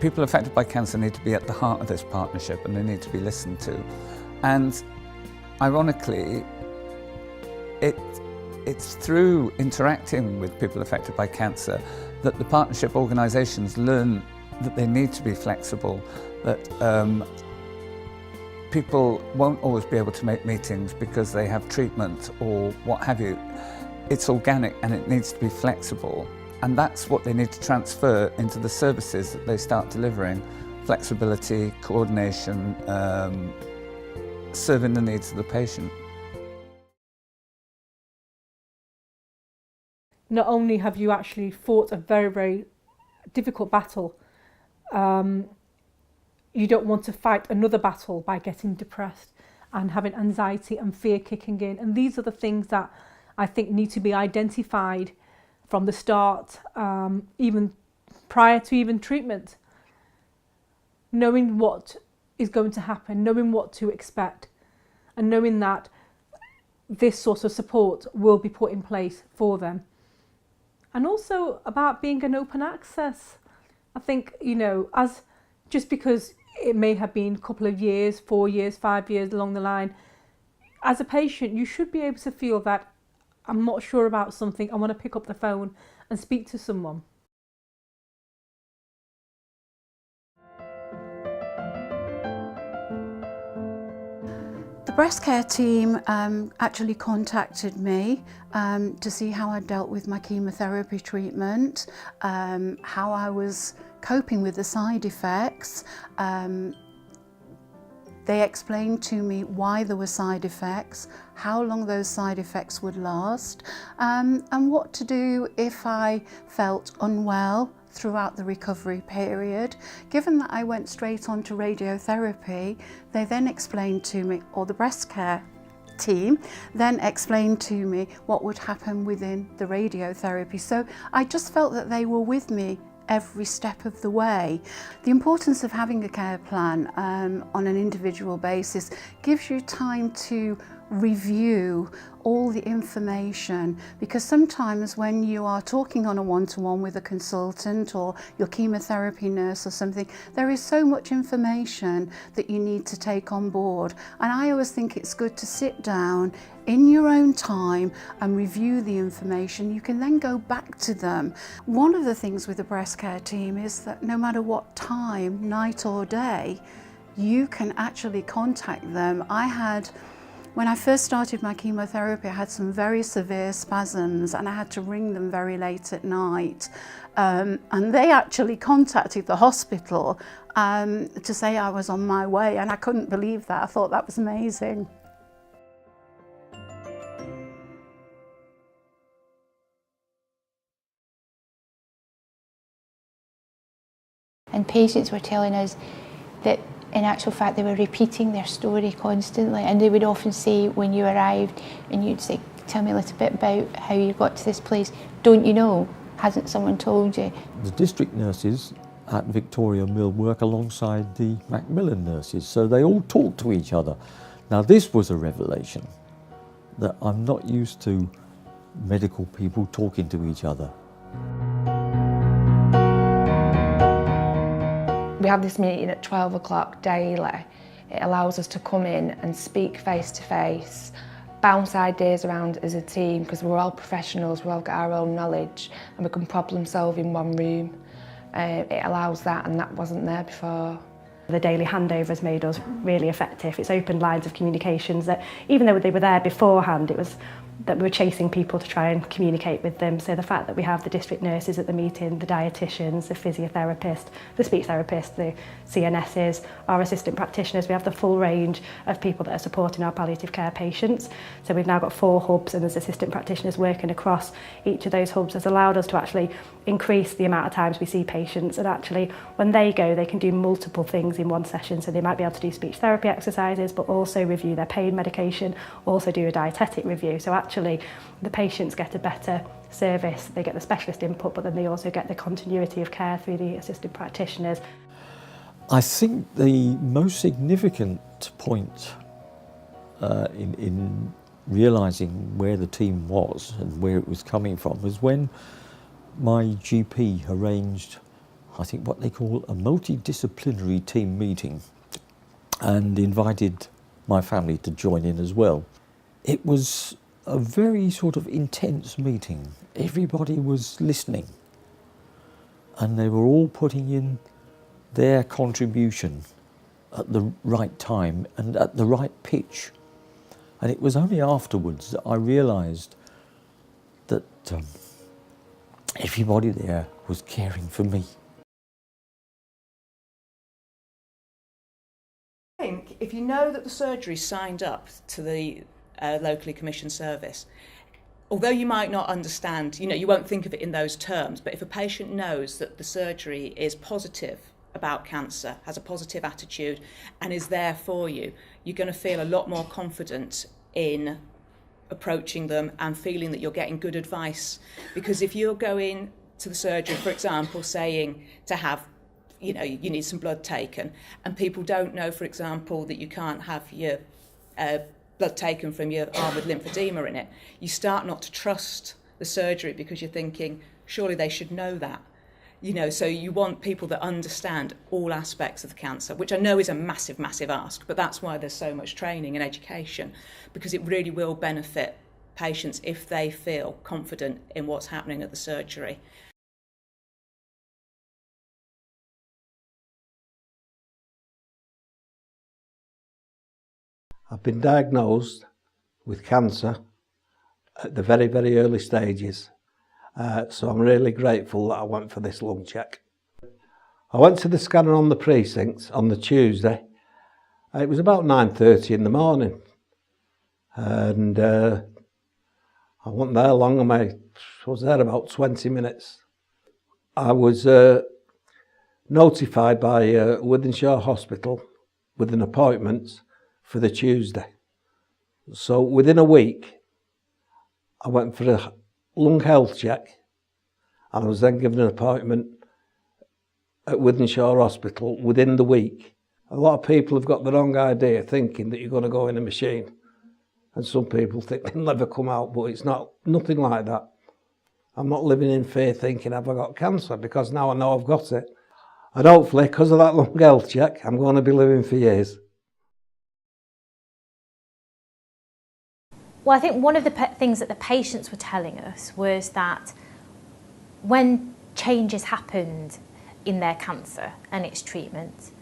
People affected by cancer need to be at the heart of this partnership, and they need to be listened to. And ironically, it's through interacting with people affected by cancer that the partnership organisations learn that they need to be flexible, that people won't always be able to make meetings because they have treatment or what have you. It's organic and it needs to be flexible, and that's what they need to transfer into the services that they start delivering: flexibility, coordination, serving the needs of the patient. Not only have you actually fought a very, very difficult battle, you don't want to fight another battle by getting depressed and having anxiety and fear kicking in. And these are the things that I think need to be identified from the start, even prior to even treatment. Knowing what is going to happen, knowing what to expect, and knowing that this sort of support will be put in place for them. And also about being an open access. I think, just because it may have been a couple of years, 4 years, 5 years along the line, as a patient, you should be able to feel that I'm not sure about something, I want to pick up the phone and speak to someone. The breast care team actually contacted me to see how I dealt with my chemotherapy treatment, how I was coping with the side effects. They explained to me why there were side effects, how long those side effects would last, and what to do if I felt unwell throughout the recovery period. Given that I went straight on to radiotherapy, they then explained to me, or the breast care team then explained to me what would happen within the radiotherapy. So I just felt that they were with me every step of the way. The importance of having a care plan on an individual basis gives you time to review all the information, because sometimes when you are talking on a one-to-one with a consultant or your chemotherapy nurse or something, there is so much information that you need to take on board, and I always think it's good to sit down in your own time and review the information. You can then go back to them. One of the things with the breast care team is that no matter what time, night or day, you can actually contact them. When I first started my chemotherapy, I had some very severe spasms and I had to ring them very late at night. And they actually contacted the hospital to say I was on my way, and I couldn't believe that. I thought that was amazing. And patients were telling us that in actual fact they were repeating their story constantly, and they would often say when you arrived and you'd say, tell me a little bit about how you got to this place. Don't you know? Hasn't someone told you? The district nurses at Victoria Mill work alongside the Macmillan nurses, so they all talk to each other. Now this was a revelation, that I'm not used to medical people talking to each other. We have this meeting at 12 o'clock daily. It allows us to come in and speak face to face, bounce ideas around as a team, because we're all professionals, we all got our own knowledge, and we can problem solve in one room. It allows that, and that wasn't there before. The daily handovers made us really effective. It's opened lines of communications that, even though they were there beforehand, it was that we were chasing people to try and communicate with them. So the fact that we have the district nurses at the meeting, the dietitians, the physiotherapist, the speech therapist, the CNSs, our assistant practitioners, we have the full range of people that are supporting our palliative care patients. So we've now got 4 hubs, and there's assistant practitioners working across each of those hubs. Has allowed us to actually increase the amount of times we see patients, and actually when they go they can do multiple things in one session. So they might be able to do speech therapy exercises, but also review their pain medication, also do a dietetic review. So actually the patients get a better service, they get the specialist input, but then they also get the continuity of care through the assistant practitioners. I think the most significant point in realising where the team was and where it was coming from was when my GP arranged I think what they call a multidisciplinary team meeting, and invited my family to join in as well. It was a very sort of intense meeting. Everybody was listening and they were all putting in their contribution at the right time and at the right pitch. And it was only afterwards that I realised that everybody there was caring for me. I think if you know that the surgery signed up to the locally commissioned service, although you might not understand, you won't think of it in those terms, but if a patient knows that the surgery is positive about cancer, has a positive attitude and is there for you, you're going to feel a lot more confident in approaching them and feeling that you're getting good advice. Because if you're going to the surgery, for example, saying to have, you need some blood taken, and people don't know, for example, that you can't have your blood taken from your arm with lymphedema in it, you start not to trust the surgery because you're thinking, surely they should know that. So you want people that understand all aspects of the cancer, which I know is a massive, massive ask, but that's why there's so much training and education, because it really will benefit patients if they feel confident in what's happening at the surgery. I've been diagnosed with cancer at the very, very early stages. So I'm really grateful that I went for this lung check. I went to the scanner on the precinct on the Tuesday. It was about 9:30 in the morning. And I wasn't there long, I was there about 20 minutes. I was notified by Wythenshawe Hospital with an appointment for the Tuesday. So within a week, I went for a lung health check, and I was then given an appointment at Wythenshawe Hospital within the week. A lot of people have got the wrong idea, thinking that you're going to go in a machine, and some people think they'll never come out, but it's nothing like that. I'm not living in fear thinking, have I got cancer? Because now I know I've got it. And hopefully, because of that lung health check, I'm going to be living for years. Well, I think one of the things that the patients were telling us was that when changes happened in their cancer and its treatment,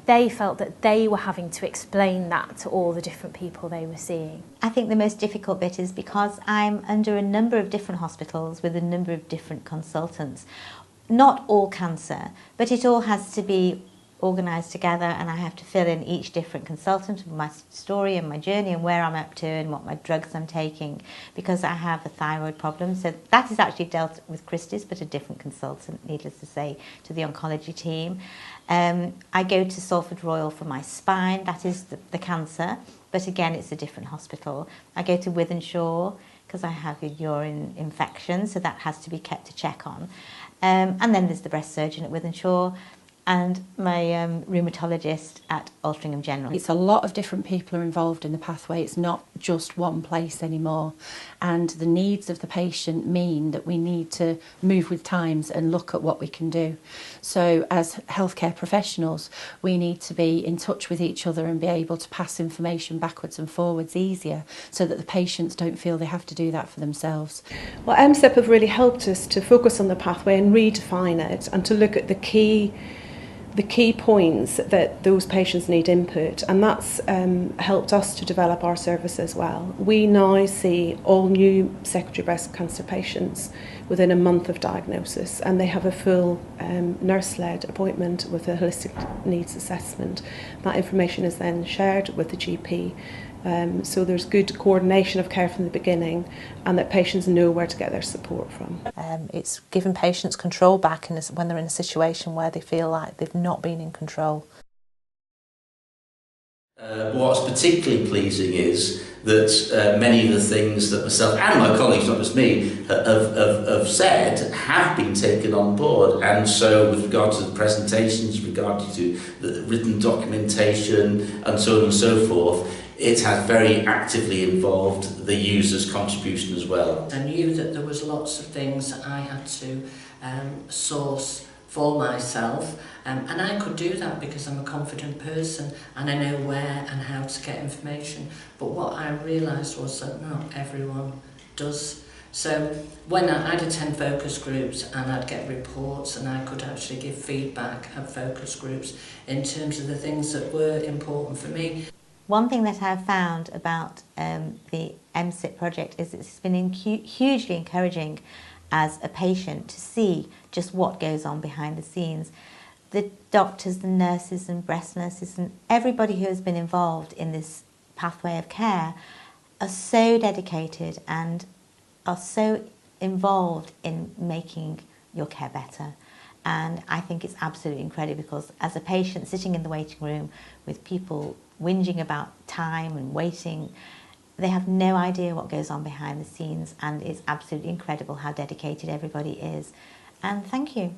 they felt that they were having to explain that to all the different people they were seeing. I think the most difficult bit is because I'm under a number of different hospitals with a number of different consultants. Not all cancer, but it all has to be organised together, and I have to fill in each different consultant with my story and my journey and where I'm up to and what my drugs I'm taking, because I have a thyroid problem. So that is actually dealt with Christie's, but a different consultant, needless to say, to the oncology team. I go to Salford Royal for my spine, that is the cancer, but again it's a different hospital. I go to Wythenshawe because I have a urine infection, so that has to be kept to check on. And then there's the breast surgeon at Wythenshawe, and my rheumatologist at Altrincham General. It's a lot of different people are involved in the pathway. It's not just one place anymore. And the needs of the patient mean that we need to move with times and look at what we can do. So as healthcare professionals, we need to be in touch with each other and be able to pass information backwards and forwards easier so that the patients don't feel they have to do that for themselves. Well, MSIP have really helped us to focus on the pathway and redefine it, and to look at the key points that those patients need input, and that's helped us to develop our service as well. We now see all new secondary breast cancer patients within a month of diagnosis, and they have a full nurse-led appointment with a holistic needs assessment. That information is then shared with the GP, so there's good coordination of care from the beginning, and that patients know where to get their support from. It's giving patients control back when they're in a situation where they feel like they've not been in control. What's particularly pleasing is that many of the things that myself and my colleagues, not just me, have said have been taken on board. And so with regard to the presentations, with regard to the written documentation and so on and so forth, it has very actively involved the user's contribution as well. I knew that there was lots of things that I had to source for myself, and I could do that because I'm a confident person and I know where and how to get information. But what I realised was that not everyone does. So when I'd attend focus groups and I'd get reports and I could actually give feedback at focus groups in terms of the things that were important for me. One thing that I've found about the MSIP project is it's been hugely encouraging as a patient to see just what goes on behind the scenes. The doctors, the nurses and breast nurses and everybody who has been involved in this pathway of care are so dedicated and are so involved in making your care better. And I think it's absolutely incredible because as a patient sitting in the waiting room with people whinging about time and waiting, they have no idea what goes on behind the scenes, and it's absolutely incredible how dedicated everybody is. And thank you.